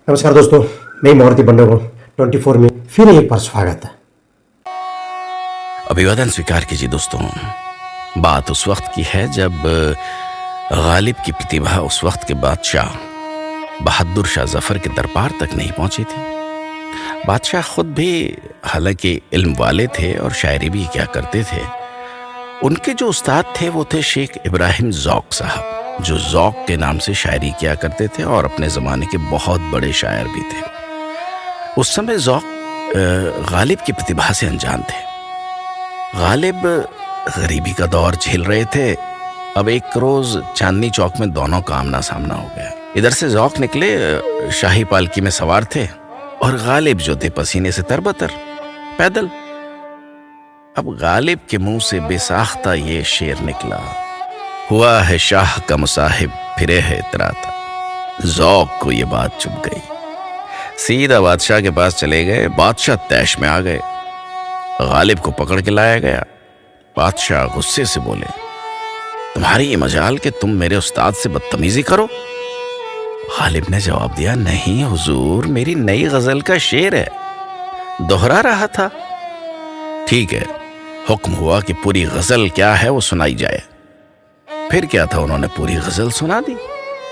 नमस्कार दोस्तों, मैं मारुति बंडोगो 24 में फिर एक बार स्वागत है। अभिवादन स्वीकार कीजिए दोस्तों। बात उस वक्त की है जब गालिब की प्रतिभा उस वक्त के बादशाह बहादुर शाह जफर के दरबार तक नहीं पहुंची थी। बादशाह खुद भी हालांकि इल्म वाले थे और शायरी भी क्या करते थे। उनके जो उस्ताद थे वो थे शेख इब्राहिम ज़ौक़ साहब, जो ज़ौक़ के नाम से शायरी किया करते थे और अपने ज़माने के बहुत बड़े शायर भी थे। उस समय ज़ौक़ गालिब की प्रतिभा से अनजान थे। गालिब गरीबी का दौर झेल रहे थे। अब एक रोज़ चांदनी चौक में दोनों का आमना सामना हो गया। इधर से ज़ौक़ निकले, शाही पालकी में सवार थे, और गालिब जो थे पसीने से तरबतर पैदल। अब गालिब के मुंह से बेसाख्ता ये शेर निकला, हुआ है शाह का मुसाहिब फिरे है इतराता। ज़ौक़ को ये बात चुभ गई, सीधा बादशाह के पास चले गए। बादशाह तैश में आ गए। गालिब को पकड़ के लाया गया। बादशाह गुस्से से बोले, तुम्हारी ये मजाल कि तुम मेरे उस्ताद से बदतमीजी करो। गालिब ने जवाब दिया, नहीं हुजूर, मेरी नई गजल का शेर है, दोहरा रहा था। ठीक है, हुक्म हुआ कि पूरी गजल क्या है वो सुनाई जाए। फिर क्या था, उन्होंने पूरी गजल सुना दी।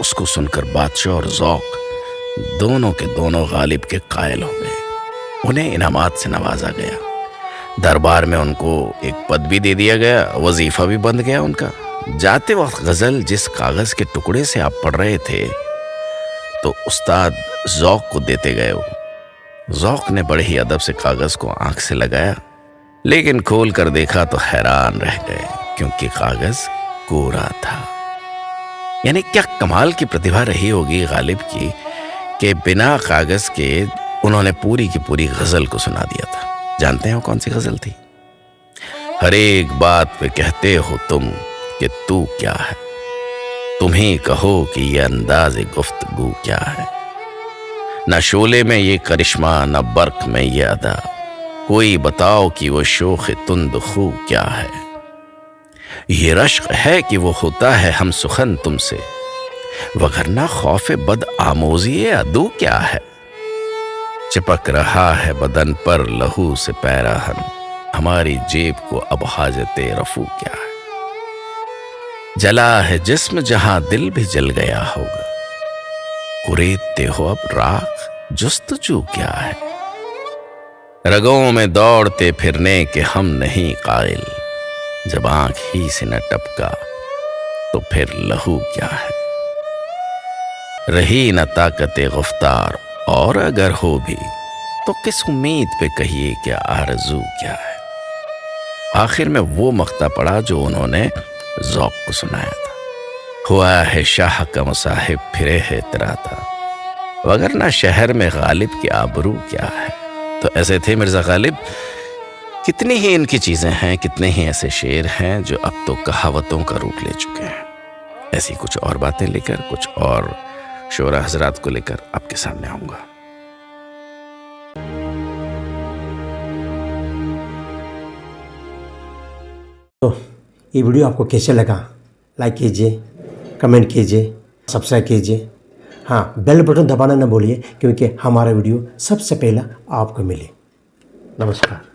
उसको सुनकर बादशाह और ज़ौक़ दोनों के दोनों गालिब के कायल हो गए। उन्हें इनामात से नवाजा गया। दरबार में उनको एक पद भी दे दिया गया, वजीफा भी बंद गया उनका। जाते वक्त गजल जिस कागज के टुकड़े से आप पढ़ रहे थे तो उस्ताद ज़ौक़ को देते गए। ज़ौक़ ने बड़े ही अदब से कागज को आंख से लगाया, लेकिन खोल कर देखा तो हैरान रह गए, क्योंकि कागज कोरा था। यानी क्या कमाल की प्रतिभा रही होगी गालिब की कि बिना कागज के उन्होंने पूरी की पूरी गजल को सुना दिया था। जानते हैं वो कौन सी गजल थी? हर एक बात पे कहते हो तुम कि तू क्या है, तुम ही कहो कि ये अंदाज़े गुफ्तगू क्या है। न शोले में ये करिश्मा, न बर्क में ये अदा, कोई बताओ कि वो शोख तुंद खू क्या है। ये रश्क है कि वो होता है हम सुखन तुमसे, वगरना खौफ बद आमोज़ी अदू क्या है। चिपक रहा है बदन पर लहू से पैराहन, हमारी जेब को अब हाजते रफू क्या है। जला है जिस्म जहां दिल भी जल गया होगा, कुरेदते हो अब राख जुस्तजू क्या है। रगों में दौड़ते फिरने के हम नहीं कायल, जब आंख ही से न टपका तो फिर लहू क्या है। रही न ताकते गुफ्तार, और अगर हो भी तो किस उम्मीद पे कहिए कि आरज़ू क्या है। आखिर में वो मक्ता पड़ा जो उन्होंने ज़ौक़ को सुनाया था, हुआ है शाह का मुसाहिब फिरे है इतराता, वगरना शहर में गालिब की आबरू क्या है। तो ऐसे थे मिर्ज़ा गालिब। कितनी ही इनकी चीज़ें हैं, कितने ही ऐसे शेर हैं जो अब तो कहावतों का रूप ले चुके हैं। ऐसी कुछ और बातें लेकर, कुछ और शोरा हजरात को लेकर आपके सामने आऊँगा। तो ये वीडियो आपको कैसे लगा, लाइक कीजिए, कमेंट कीजिए, सब्सक्राइब कीजिए। हाँ, बेल बटन दबाना न भूलिए, क्योंकि हमारा वीडियो सबसे पहला आपको मिले। नमस्कार।